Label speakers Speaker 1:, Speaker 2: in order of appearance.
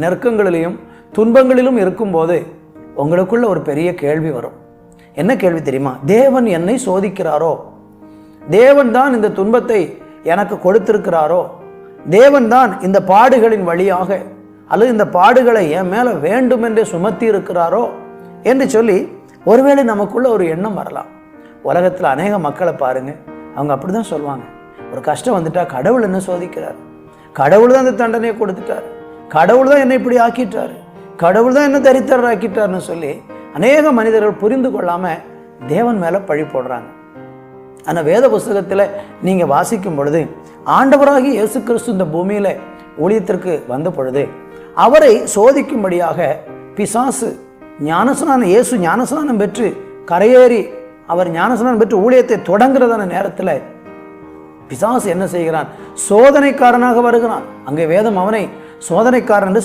Speaker 1: நெருக்கங்களிலும் துன்பங்களிலும் இருக்கும்போது உங்களுக்குள்ள ஒரு பெரிய கேள்வி வரும். என்ன கேள்வி தெரியுமா? தேவன் என்னை சோதிக்கிறாரோ? தேவன் தான் இந்த துன்பத்தை எனக்கு கொடுத்திருக்கிறாரோ? தேவன் தான் இந்த பாடுகளின் வழியாக அல்லது இந்த பாடுகளை என் மேலே வேண்டுமென்றே சுமத்தி இருக்கிறாரோ என்று சொல்லி ஒருவேளை நமக்குள்ள ஒரு எண்ணம் வரலாம். உலகத்தில் அநேக மக்களை பாருங்க, அவங்க அப்படி தான் சொல்லுவாங்க. ஒரு கஷ்டம் வந்துட்டா கடவுள் என்ன சோதிக்கிறார், கடவுள் தான் இந்த தண்டனையை கொடுத்துட்டார், கடவுள் தான் என்னை இப்படி ஆக்கிட்டார், கடவுள் தான் என்ன தரித்திரர் ஆக்கிட்டார்னு சொல்லி அநேக மனிதர்கள் புரிந்து கொள்ளாமல் தேவன் மேலே பழி போடுறாங்க. ஆனால் வேத புஸ்தகத்தில் நீங்கள் வாசிக்கும் பொழுது ஆண்டவராகி இயேசு கிறிஸ்து இந்த பூமியில் ஊழியத்திற்கு வந்த பொழுது அவரை சோதிக்கும்படியாக பிசாசு இயேசு ஞானஸ்நானம் பெற்று கரையேறி அவர் ஞானஸ்நானம் பெற்று ஊழியத்தை தொடங்குறதான நேரத்தில் பிசாசு என்ன செய்கிறான்? சோதனைக்காரனாக வருகிறான். அங்கே வேதம் அவனை சோதனைக்காரன் என்று